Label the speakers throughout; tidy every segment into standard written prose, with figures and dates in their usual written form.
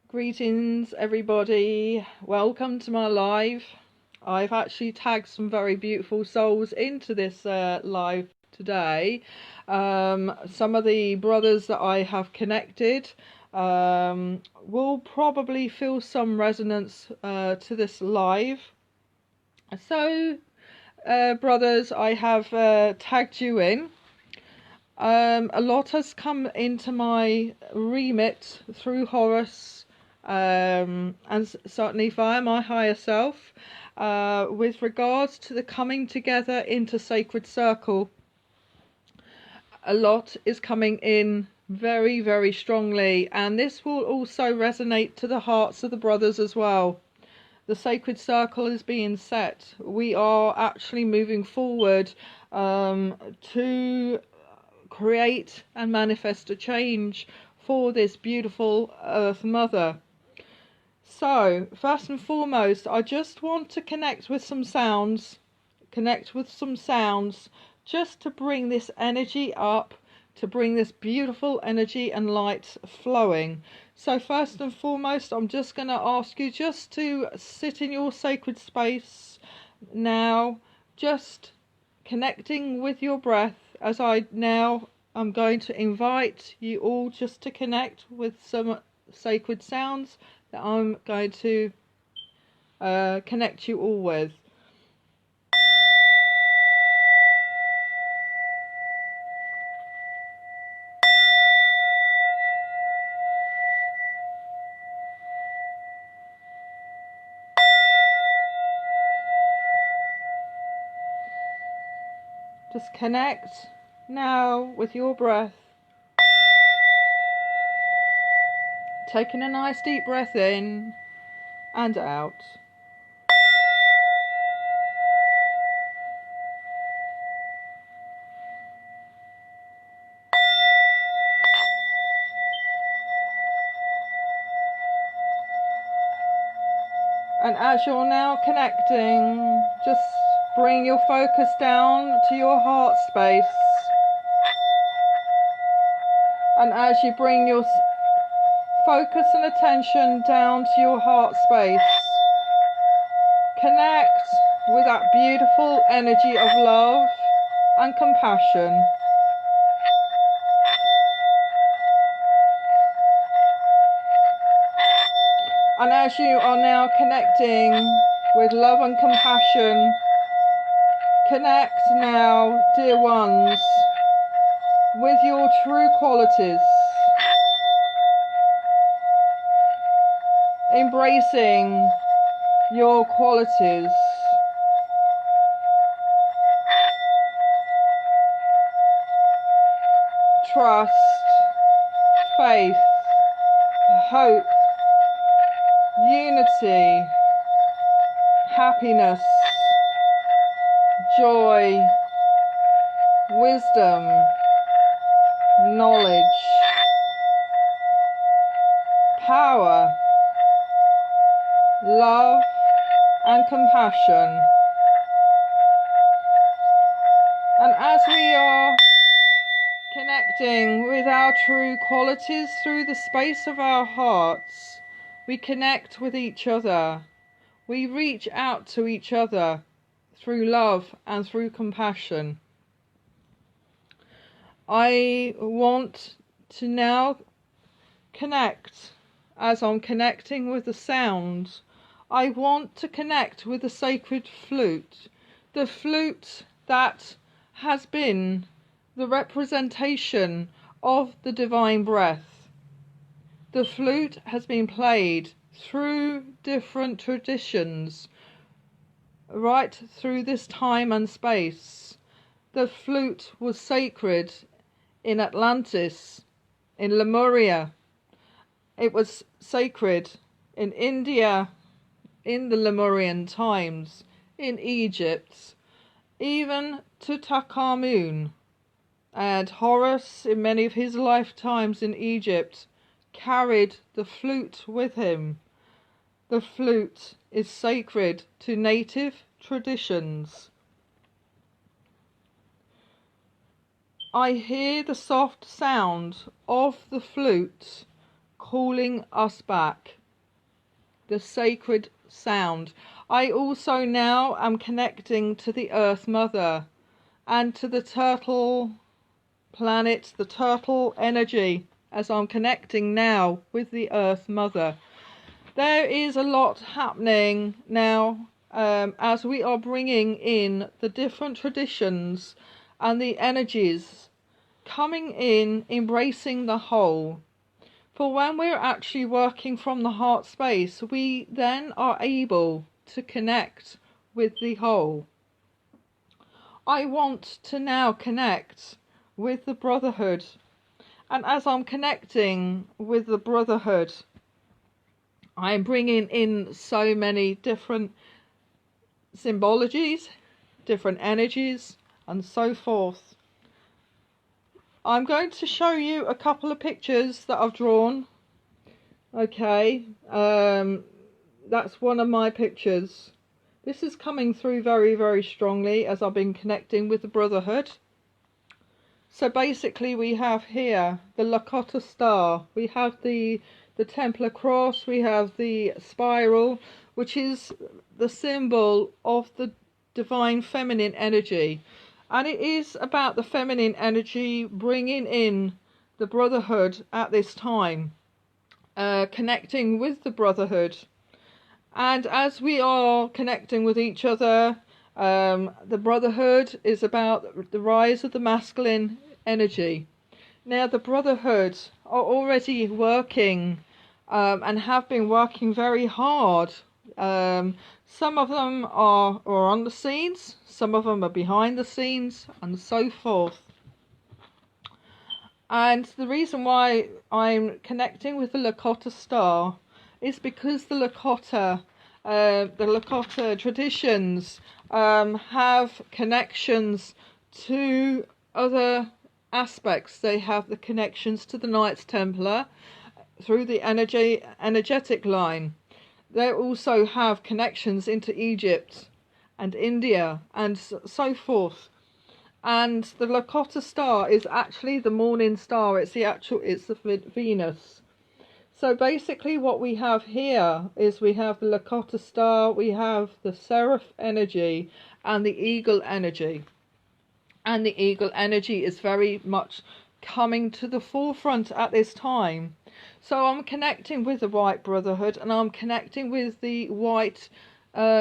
Speaker 1: Greetings everybody, welcome to my live. I've actually tagged some very beautiful souls into this live today. Some of the brothers that I have connected will probably feel some resonance to this live. So brothers, I have tagged you in. A lot has come into my remit through Horus, and certainly via my higher self, with regards to the coming together into sacred circle. A lot is coming in very, very strongly, and this will also resonate to the hearts of the brothers as well. The sacred circle is being set. We are actually moving forward to create and manifest a change for this beautiful Earth Mother. So first and foremost, I just want to connect with some sounds, just to bring this energy up, to bring this beautiful energy and light flowing. So first and foremost, I'm just going to ask you just to sit in your sacred space now, just connecting with your breath, as I'm going to invite you all just to connect with some sacred sounds that I'm going to connect you all with. Just connect now with your breath. Taking a nice deep breath in and out. And as you're now connecting, just bring your focus down to your heart space. And as you bring your focus and attention down to your heart space, connect with that beautiful energy of love and compassion. And as you are now connecting with love and compassion, connect now, dear ones, with your true qualities. Embracing your qualities. Trust, faith, hope, unity, happiness, joy, wisdom, knowledge, power, love and compassion. And as we are connecting with our true qualities through the space of our hearts, we connect with each other. We reach out to each other through love and through compassion. I want to now connect, as I'm connecting with the sound, I want to connect with the sacred flute, the flute that has been the representation of the divine breath. The flute has been played through different traditions, right through this time and space. The flute was sacred in Atlantis, in Lemuria. It was sacred in India, in the Lemurian times, in Egypt, even Tutankhamun. And Horus, in many of his lifetimes in Egypt, carried the flute with him. The flute is sacred to native traditions. I hear the soft sound of the flute calling us back. the sacred sound. I also now am connecting to the Earth Mother and to the turtle planet, the turtle energy, as I'm connecting now with the Earth Mother. There is a lot happening now as we are bringing in the different traditions and the energies coming in, embracing the whole. For when we're actually working from the heart space, we then are able to connect with the whole. I want to now connect with the Brotherhood. And as I'm connecting with the Brotherhood, I'm bringing in so many different symbologies, different energies, and so forth. I'm going to show you a couple of pictures that I've drawn. Okay, that's one of my pictures. This is coming through very, very strongly as I've been connecting with the Brotherhood. So basically we have here the Lakota star, we have the Templar cross, we have the spiral, which is the symbol of the divine feminine energy. And it is about the feminine energy bringing in the Brotherhood at this time, connecting with the Brotherhood. And as we are connecting with each other, the Brotherhood is about the rise of the masculine energy. Now the Brotherhood are already working and have been working very hard. Some of them are on the scenes, some of them are behind the scenes, and so forth. And the reason why I'm connecting with the Lakota star is because the Lakota traditions have connections to other aspects. They have the connections to the Knights Templar through the energetic line. They also have connections into Egypt and India and so forth. And the Lakota star is actually the morning star. It's the Venus. So basically what we have here is we have the Lakota star, we have the Seraph energy and the Eagle energy. And the Eagle energy is very much coming to the forefront at this time. So I'm connecting with the White Brotherhood and I'm connecting with the White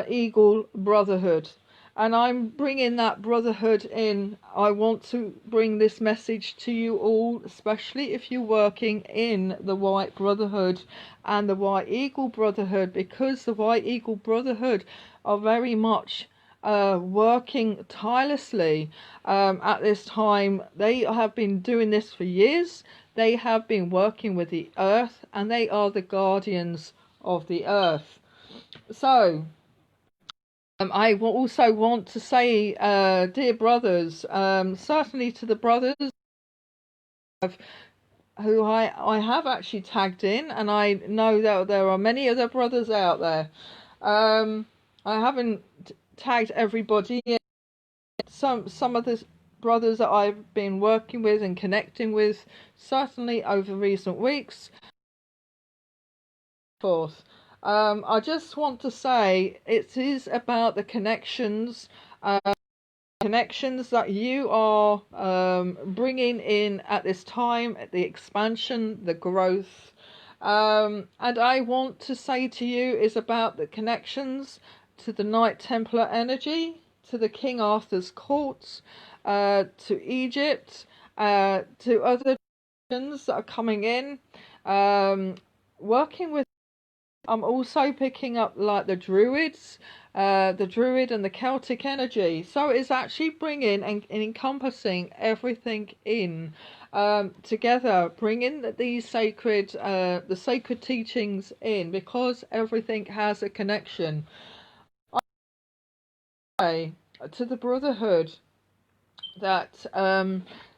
Speaker 1: Eagle Brotherhood. And I'm bringing that Brotherhood in. I want to bring this message to you all, especially if you're working in the White Brotherhood and the White Eagle Brotherhood, because the White Eagle Brotherhood are very much working tirelessly at this time. They have been doing this for years. They have been working with the earth and they are the guardians of the earth. So I also want to say, dear brothers, certainly to the brothers who I have actually tagged in, and I know that there are many other brothers out there. I haven't tagged everybody in. Some of the brothers that I've been working with and connecting with, certainly over recent weeks. Forth. I just want to say it is about the connections that you are bringing in at this time, the expansion, the growth. And I want to say to you is about the connections to the Knight Templar energy, to the King Arthur's courts, to Egypt, to other traditions that are coming in, working with. I'm also picking up like the Druids, the Druid and the Celtic energy. So it's actually bringing and encompassing everything in together, bringing these sacred, the sacred teachings in, because everything has a connection. I say to the Brotherhood that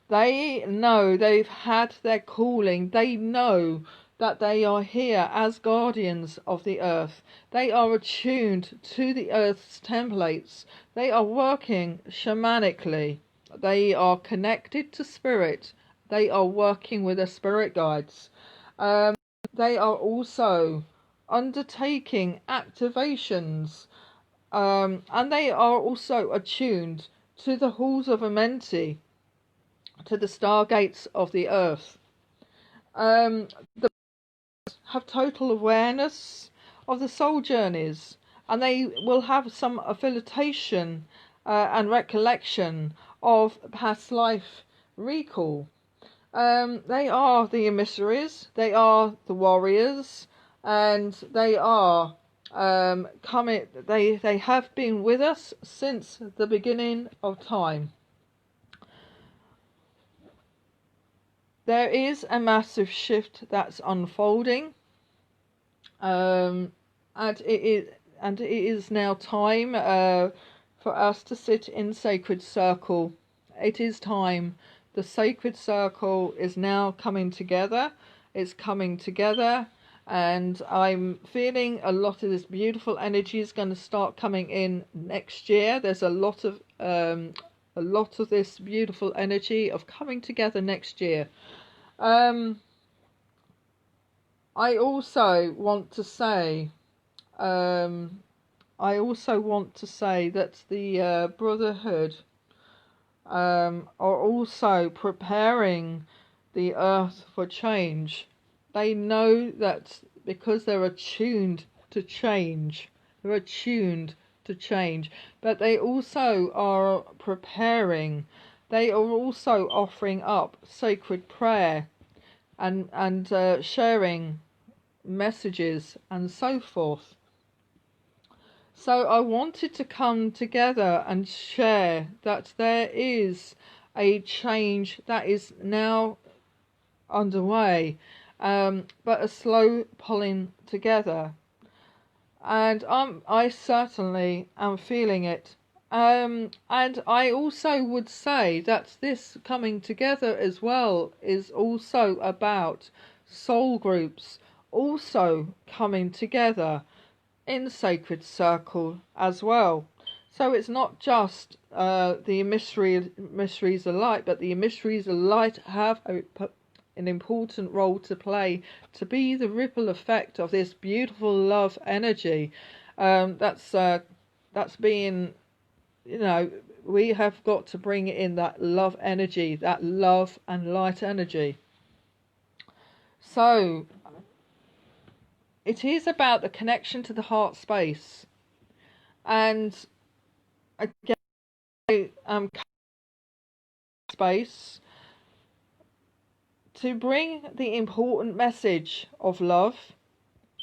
Speaker 1: they know they've had their calling. They know that they are here as guardians of the earth. They are attuned to the earth's templates. They are working shamanically. They are connected to spirit. They are working with their spirit guides. They are also undertaking activations, and they are also attuned to the halls of Amenti, to the stargates of the earth. They have total awareness of the soul journeys, and they will have some affiliation and recollection of past life recall. They are the emissaries, they are the warriors, and they are coming. They have been with us since the beginning of time. There is a massive shift that's unfolding, and it is now time for us to sit in sacred circle. It is time. The sacred circle is now coming together. It's coming together, and I'm feeling a lot of this beautiful energy is going to start coming in next year. There's a lot of this beautiful energy of coming together next year. I also want to say, that the Brotherhood are also preparing the earth for change. They know that because they're attuned to change, but they also are preparing. They are also offering up sacred prayer and sharing messages and so forth. So I wanted to come together and share that there is a change that is now underway, but a slow pulling together. And I certainly am feeling it. And I also would say that this coming together as well is also about soul groups also coming together in sacred circle as well. So it's not just the emissaries of light, but the emissaries of light have an important role to play, to be the ripple effect of this beautiful love energy. That's being, we have got to bring in that love energy, that love and light energy. So it is about the connection to the heart space. And again, space to bring the important message of love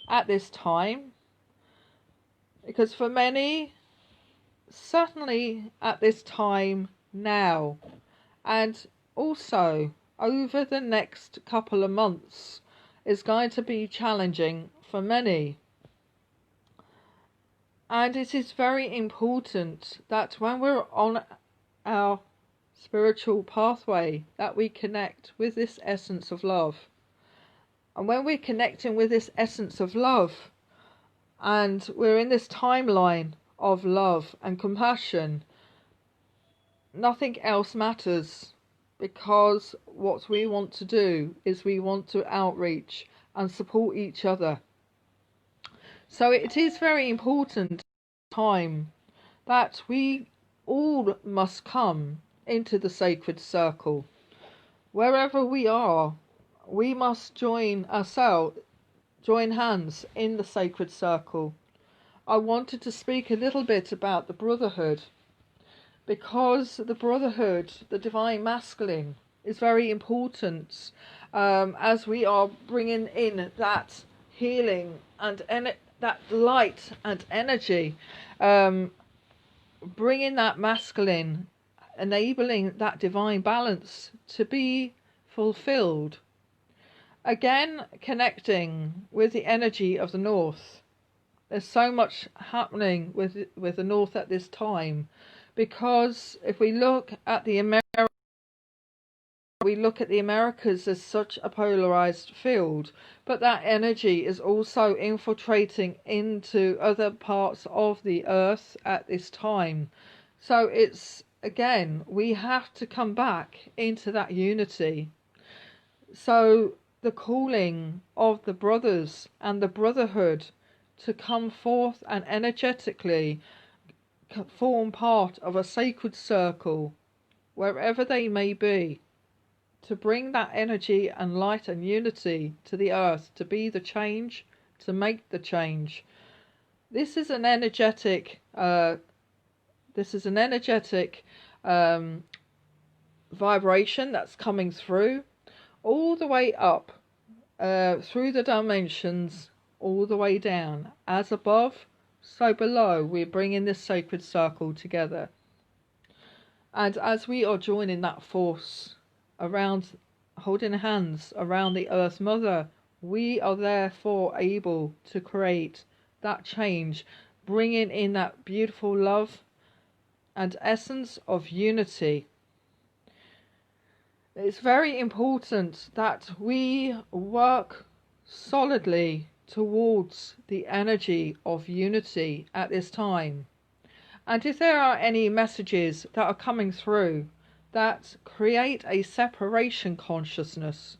Speaker 1: at this time. Because for many, certainly at this time now, and also over the next couple of months, is going to be challenging for many. And it is very important that when we're on our spiritual pathway, that we connect with this essence of love. And when we're connecting with this essence of love, and we're in this timeline of love and compassion, nothing else matters, because what we want to do is we want to outreach and support each other. So it is very important time that we all must come into the sacred circle. Wherever we are, we must join hands in the sacred circle. I wanted to speak a little bit about the Brotherhood, because the Brotherhood, the Divine Masculine, is very important as we are bringing in that healing and that light and energy, bringing that masculine, enabling that divine balance to be fulfilled. Again, connecting with the energy of the North. There's so much happening with the North at this time, because if we look at the Americas as such a polarized field, but that energy is also infiltrating into other parts of the earth at this time. So it's, again, we have to come back into that unity. So the calling of the brothers and the brotherhood to come forth and energetically form part of a sacred circle, wherever they may be, to bring that energy and light and unity to the earth, to be the change, to make the change. This is an energetic vibration that's coming through, all the way up, through the dimensions, all the way down. As above, so below, we're bringing this sacred circle together. And as we are joining that force around, holding hands around the Earth Mother, we are therefore able to create that change, bringing in that beautiful love and essence of unity. It's very important that we work solidly towards the energy of unity at this time. And if there are any messages that are coming through that create a separation consciousness,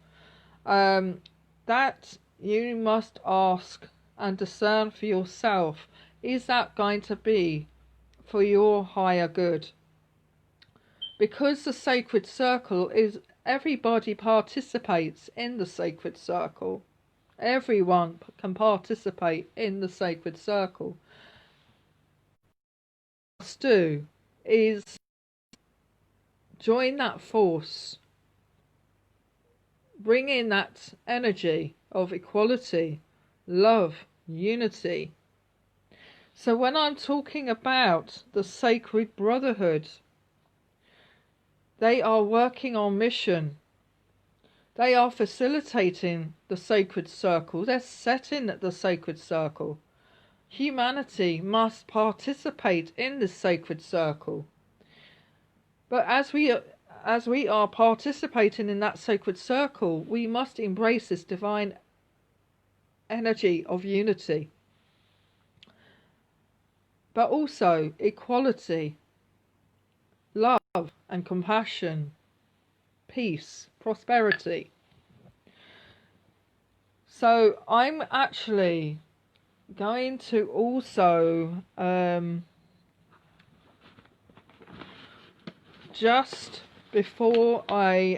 Speaker 1: that you must ask and discern for yourself, is that going to be for your higher good? Because the sacred circle is, everybody participates in the sacred circle. Everyone can participate in the sacred circle. What we must do is join that force, bring in that energy of equality, love, unity. So when I'm talking about the sacred brotherhood, they are working on mission. They are facilitating the sacred circle. They're setting the sacred circle. Humanity must participate in this sacred circle. But as we are participating in that sacred circle, we must embrace this divine energy of unity, but also equality, love and compassion, peace, prosperity. So I'm actually going to also just before I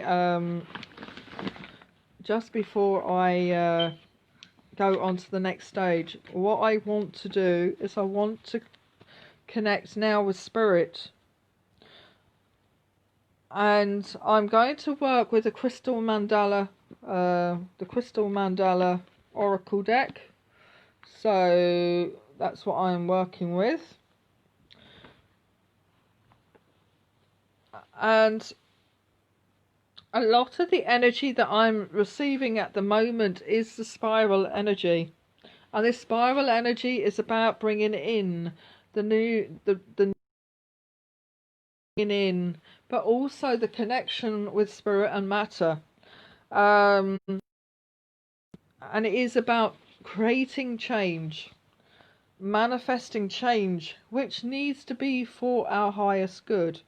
Speaker 1: go on to the next stage, what I want to do is I want to connect now with Spirit. And I'm going to work with the Crystal Mandala Oracle deck. So that's what I'm working with. And a lot of the energy that I'm receiving at the moment is the spiral energy. And this spiral energy is about bringing in the new, but also the connection with spirit and matter. And it is about creating change, manifesting change, which needs to be for our highest good.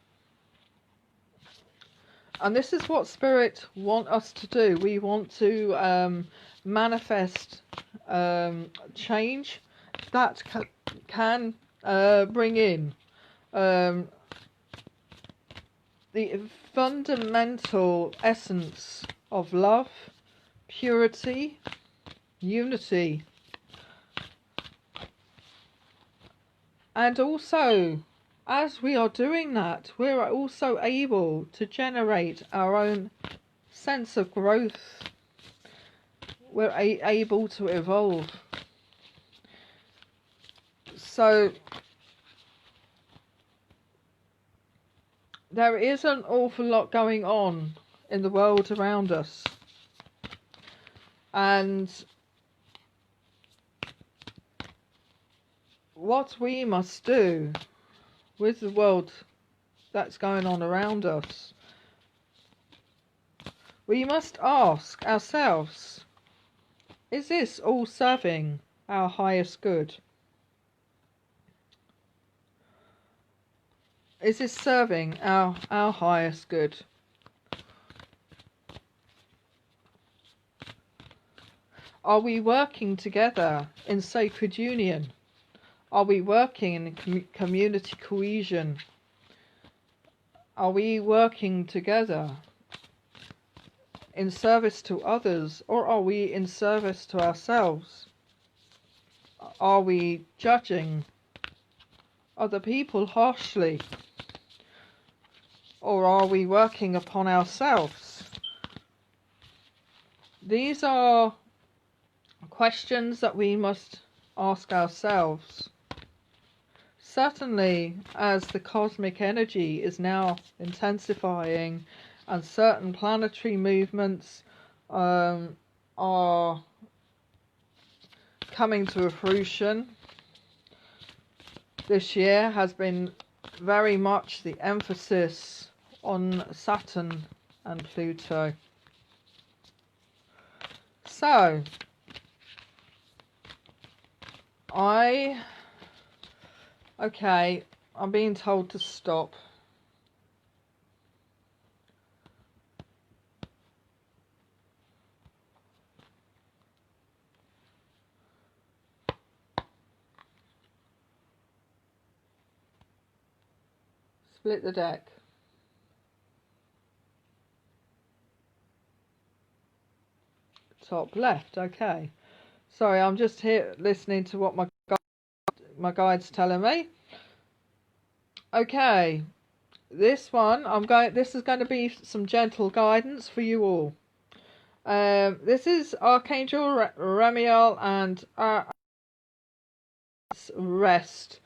Speaker 1: And this is what Spirit want us to do. We want to manifest change that can bring in the fundamental essence of love, purity, unity, and also, as we are doing that, we're also able to generate our own sense of growth. We're able to evolve. So there is an awful lot going on in the world around us. And what we must do with the world that's going on around us, we must ask ourselves, is this all serving our highest good? Is this serving our highest good? Are we working together in sacred union? Are we working in community cohesion? Are we working together in service to others, or are we in service to ourselves? Are we judging other people harshly, or are we working upon ourselves? These are questions that we must ask ourselves. Certainly, as the cosmic energy is now intensifying and certain planetary movements are coming to fruition, this year has been very much the emphasis on Saturn and Pluto. So, okay, I'm being told to stop. Split the deck. Top left, okay. Sorry, I'm just here listening to what my guide's telling me. Okay, this is going to be some gentle guidance for you all. This is Archangel Ramiel and Rest.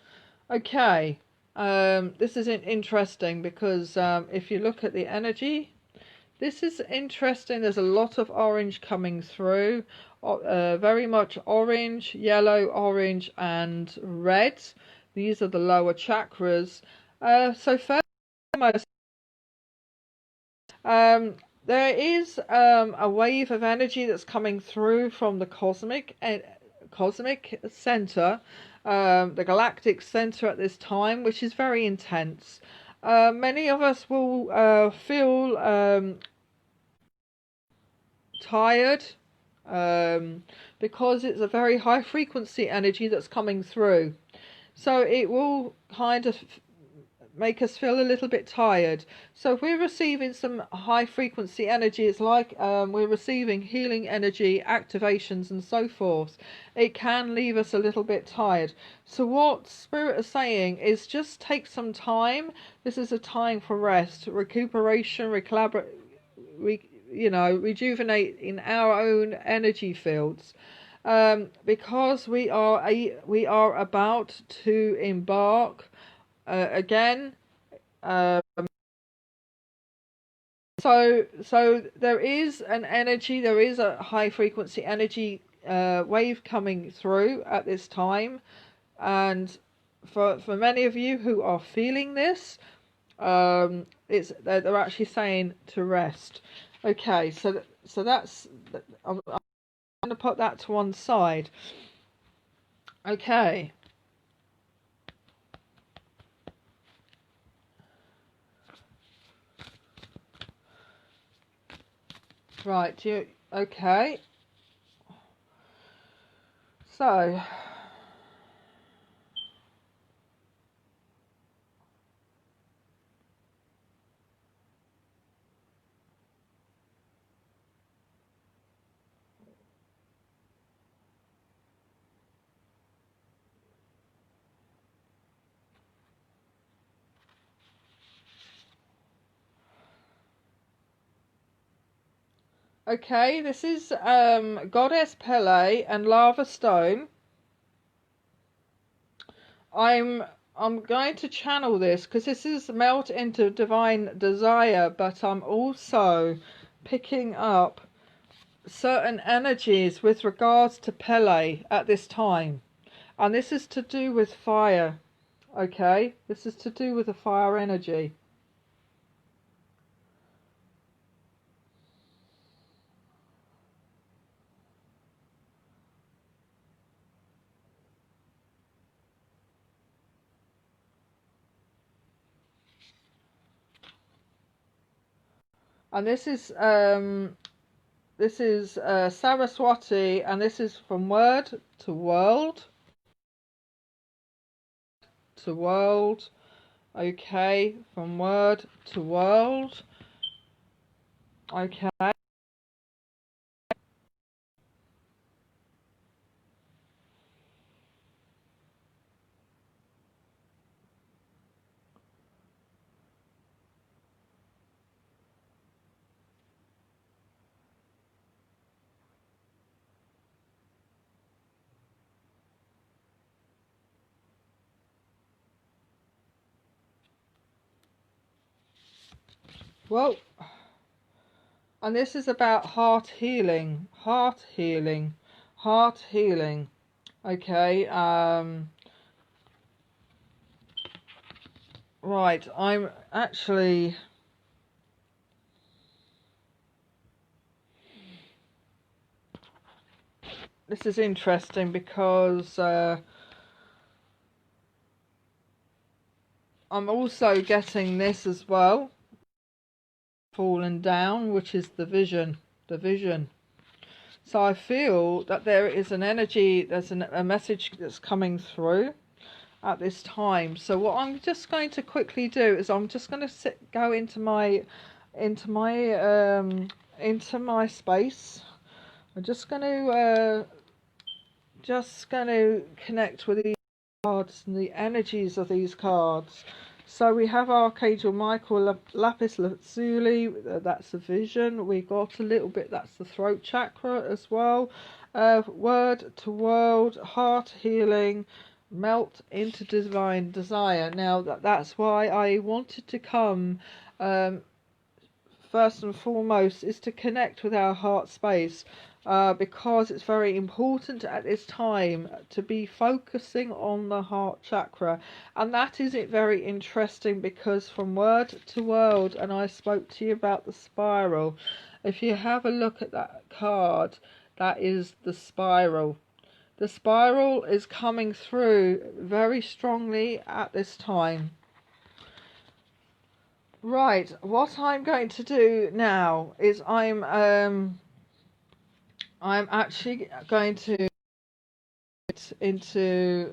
Speaker 1: Okay, this is interesting because if you look at the energy, this is interesting. There's a lot of orange coming through, very much orange, yellow, orange and red. These are the lower chakras. So first, there is a wave of energy that's coming through from the cosmic center, the galactic center at this time, which is very intense. Many of us will feel tired because it's a very high frequency energy that's coming through. So it will kind of make us feel a little bit tired. So if we're receiving some high frequency energy, it's like we're receiving healing energy, activations and so forth. It can leave us a little bit tired. So what Spirit is saying is just take some time. This is a time for rest, recuperation, rejuvenate in our own energy fields. Because we are about to embark again. So there is an energy, there is a high frequency energy wave coming through at this time, and for many of you who are feeling this, they're actually saying to rest. Okay, so that's I'm going to put that to one side. Okay. Right, okay. So, okay, this is Goddess Pele and Lava Stone. I'm going to channel this because this is melt into divine desire, but I'm also picking up certain energies with regards to Pele at this time, and this is to do with fire. Okay, this is to do with the fire energy. And this is This is Saraswati, and this is from word to world to world. Okay, from word to world. Okay. Well, and this is about heart healing, heart healing, heart healing. Okay. Right. I'm actually. This is interesting because I'm also getting this as well, fallen down, which is the vision, the vision. So I feel that there is an energy, there's a message that's coming through at this time. So what I'm just going to quickly do is I'm just going to go into my into my space. I'm just going to connect with these cards and the energies of these cards. So we have Archangel Michael, Lapis Lazuli, that's the vision. We got a little bit, that's the throat chakra as well. Word to world, heart healing, melt into divine desire. Now that's why I wanted to come. First and foremost is to connect with our heart space, because it's very important at this time to be focusing on the heart chakra. And that is it very interesting, because from word to world, and I spoke to you about the spiral. If you have a look at that card, that is the spiral. The spiral is coming through very strongly at this time. Right, what I'm going to do now is I'm actually going to get into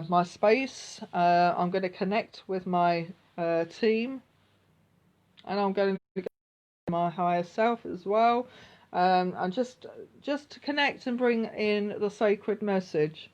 Speaker 1: my space. I'm going to connect with my team, and I'm going to get my higher self as well, and just to connect and bring in the sacred message.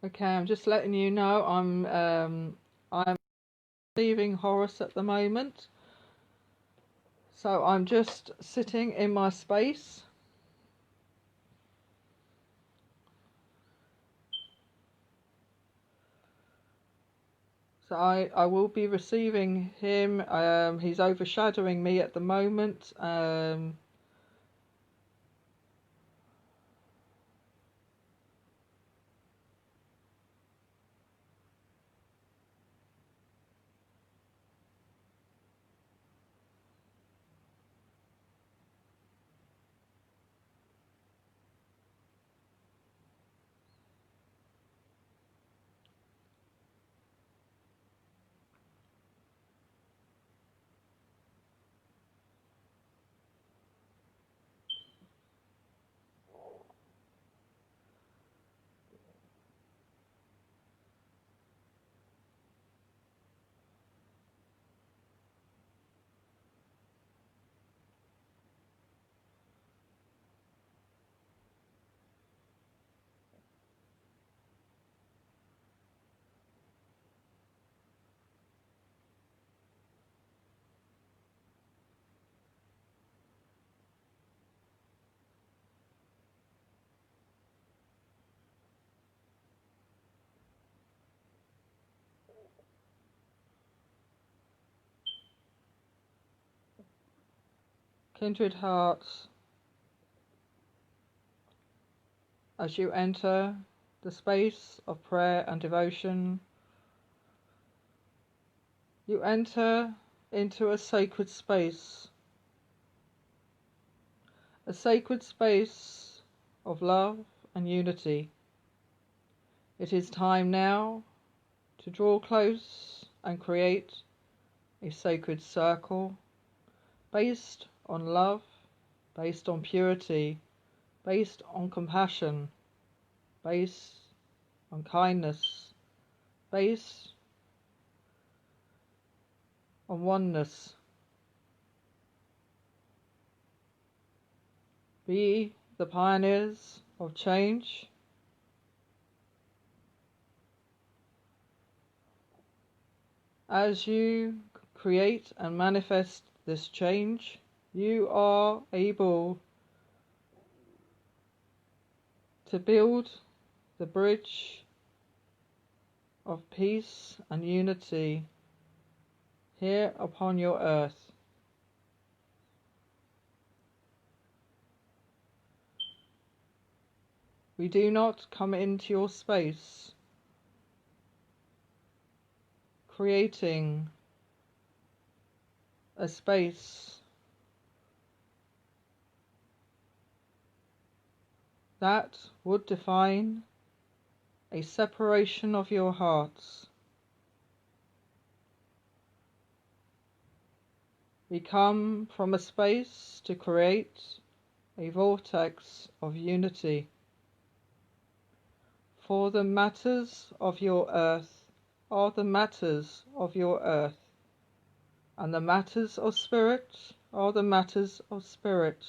Speaker 1: Okay, I'm just letting you know I'm leaving Horus at the moment, so I'm just sitting in my space. So I will be receiving him. He's overshadowing me at the moment. Kindred Hearts, as you enter the space of prayer and devotion, you enter into a sacred space of love and unity. It is time now to draw close and create a sacred circle based on love, based on purity, based on compassion, based on kindness, based on oneness. Be the pioneers of change. As you create and manifest this change, you are able to build the bridge of peace and unity here upon your earth. We do not come into your space creating a space that would define a separation of your hearts. We come from a space to create a vortex of unity. For the matters of your earth are the matters of your earth, and the matters of spirit are the matters of spirit.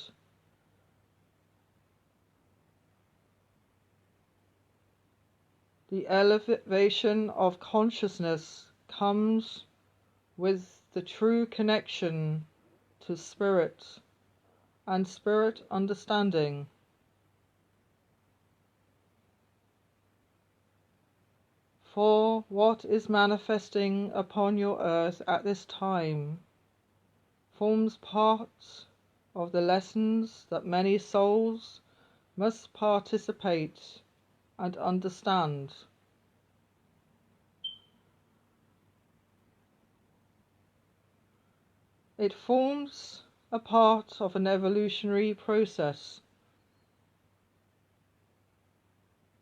Speaker 1: The elevation of consciousness comes with the true connection to spirit and spirit understanding. For what is manifesting upon your earth at this time forms part of the lessons that many souls must participate and understand. It forms a part of an evolutionary process,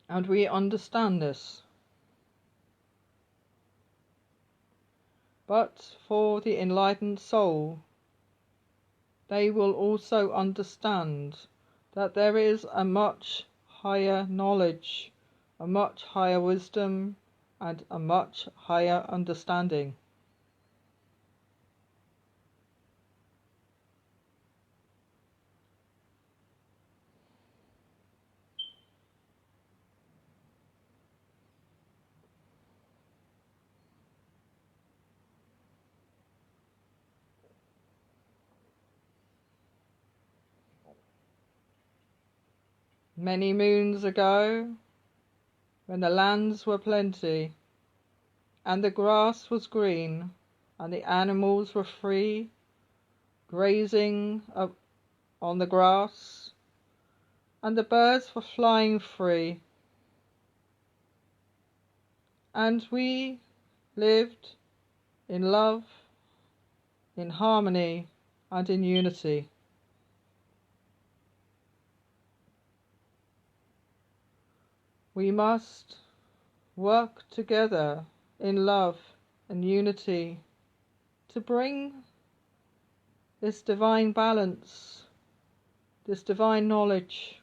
Speaker 1: and we understand this. But for the enlightened soul, they will also understand that there is a much higher knowledge, a much higher wisdom, and a much higher understanding. Many moons ago, when the lands were plenty, and the grass was green, and the animals were free, grazing up on the grass, and the birds were flying free, and we lived in love, in harmony, and in unity. We must work together in love and unity to bring this divine balance, this divine knowledge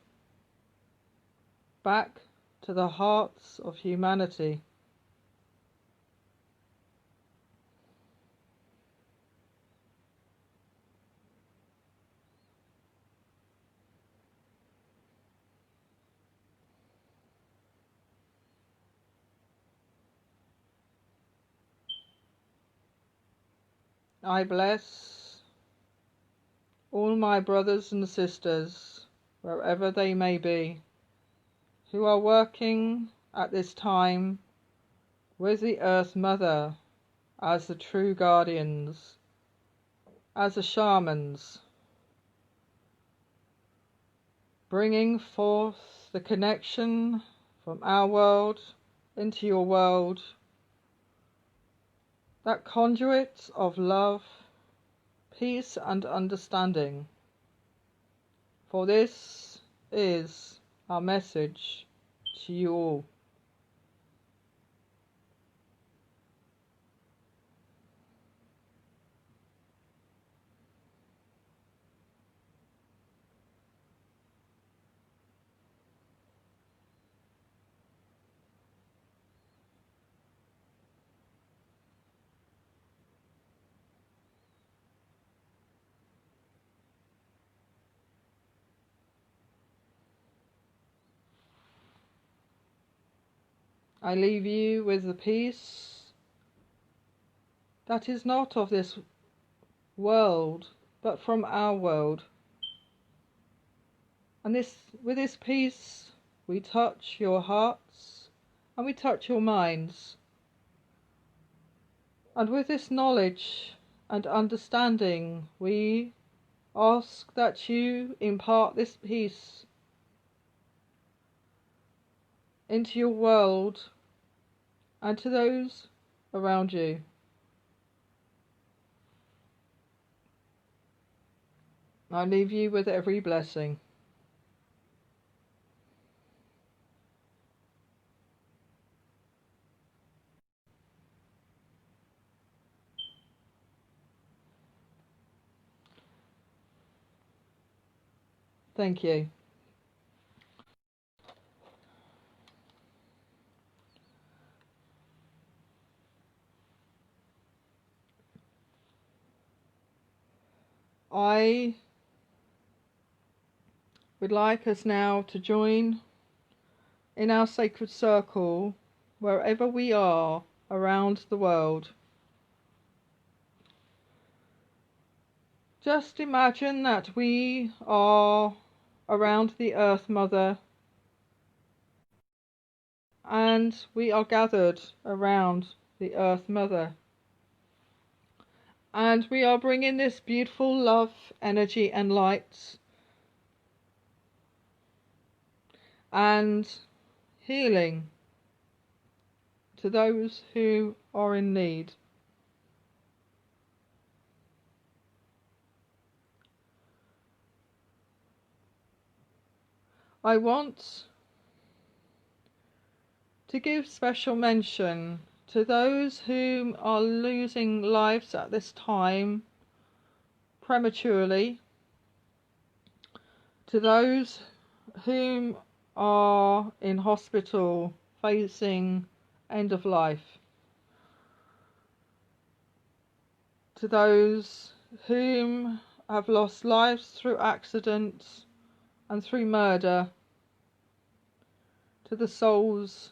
Speaker 1: back to the hearts of humanity. I bless all my brothers and sisters, wherever they may be, who are working at this time with the Earth Mother as the true guardians, as the shamans, bringing forth the connection from our world into your world, that conduit of love, peace and understanding. For this is our message to you all. I leave you with the peace that is not of this world, but from our world. And with this peace, we touch your hearts and we touch your minds. And with this knowledge and understanding, we ask that you impart this peace into your world and to those around you. I leave you with every blessing. Thank you. I would like us now to join in our sacred circle wherever we are around the world. Just imagine that we are around the Earth Mother and we are gathered around the Earth Mother. And we are bringing this beautiful love, energy and light and healing to those who are in need. I want to give special mention to those who are losing lives at this time prematurely, to those whom are in hospital facing end of life, to those whom have lost lives through accident and through murder, to the souls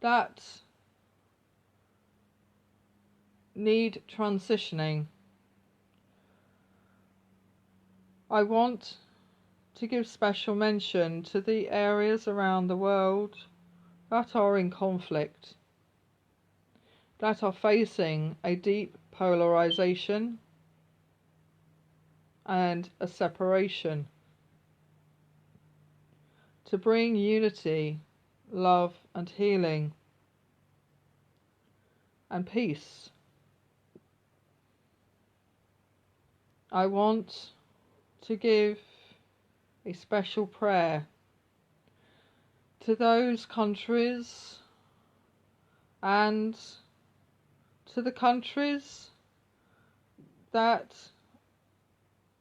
Speaker 1: that need transitioning. I want to give special mention to the areas around the world that are in conflict, that are facing a deep polarization and a separation, to bring unity, love and healing and peace. I want to give a special prayer to those countries and to the countries that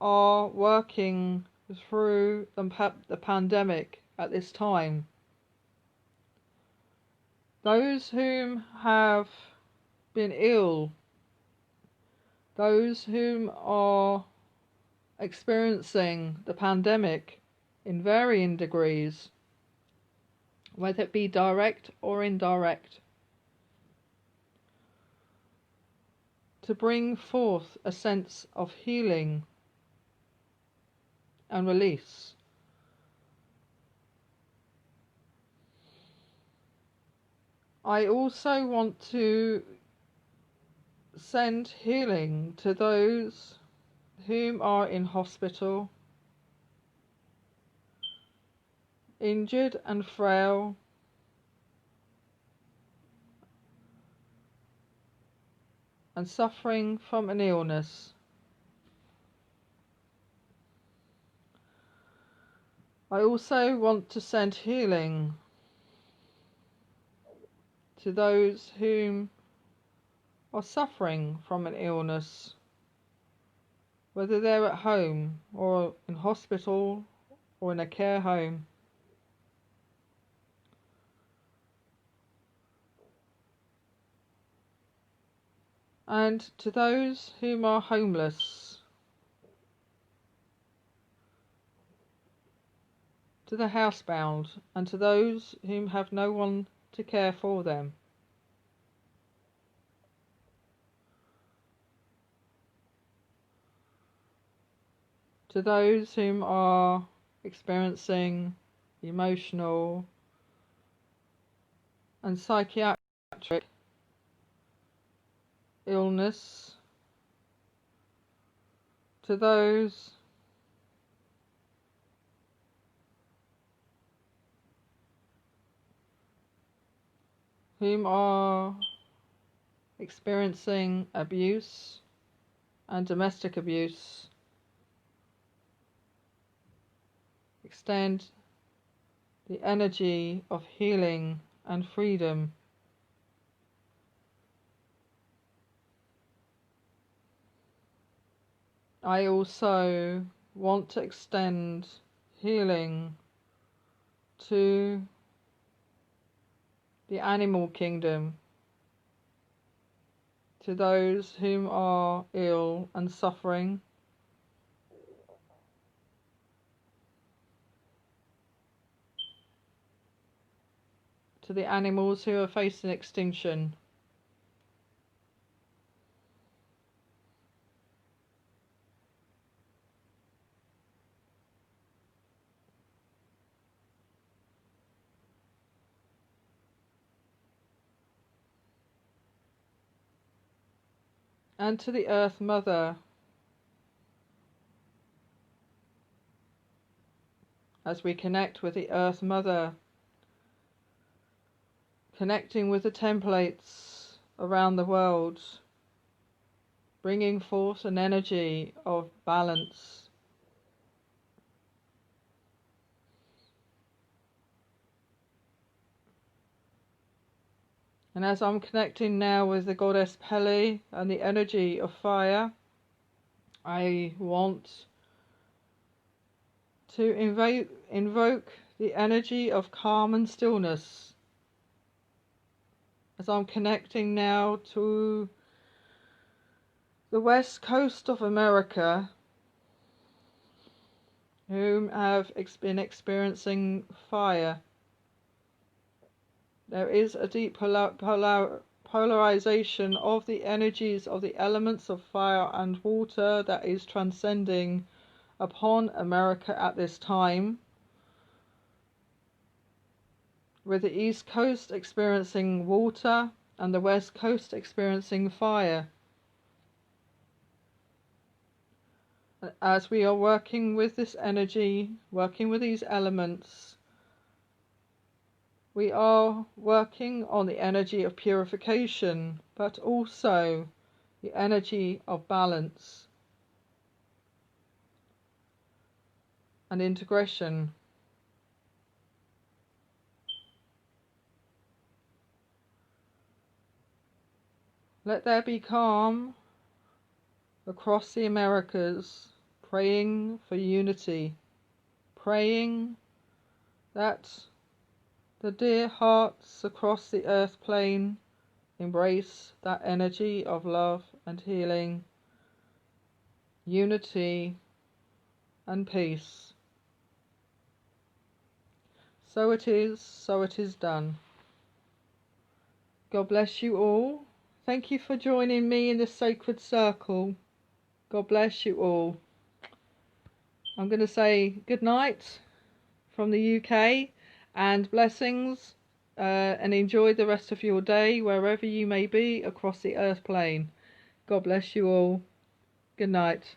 Speaker 1: are working through the pandemic at this time. Those whom have been ill, those whom are experiencing the pandemic in varying degrees, whether it be direct or indirect, to bring forth a sense of healing and release. I also want to send healing to those whom are in hospital, injured and frail, and suffering from an illness. I also want to send healing to those whom are suffering from an illness, whether they're at home or in hospital or in a care home. And to those whom are homeless, to the housebound, and to those whom have no one to care for them. To those whom are experiencing emotional and psychiatric illness, to those whom are experiencing abuse and domestic abuse, extend the energy of healing and freedom. I also want to extend healing to the animal kingdom, to those whom are ill and suffering, to the animals who are facing extinction. And to the Earth Mother, as we connect with the Earth Mother, connecting with the templates around the world, bringing forth an energy of balance. And as I'm connecting now with the goddess Pele and the energy of fire, I want to invoke the energy of calm and stillness, as I'm connecting now to the west coast of America, whom have been experiencing fire. There is a deep polarization of the energies of the elements of fire and water that is transcending upon America at this time, with the East Coast experiencing water and the West Coast experiencing fire. As we are working with this energy, working with these elements, we are working on the energy of purification, but also the energy of balance and integration. Let there be calm across the Americas, praying for unity, praying that the dear hearts across the earth plane embrace that energy of love and healing, unity and peace. So it is done. God bless you all. Thank you for joining me in this sacred circle. God bless you all. I'm going to say good night from the UK and blessings, and enjoy the rest of your day wherever you may be across the earth plane. God bless you all. Good night.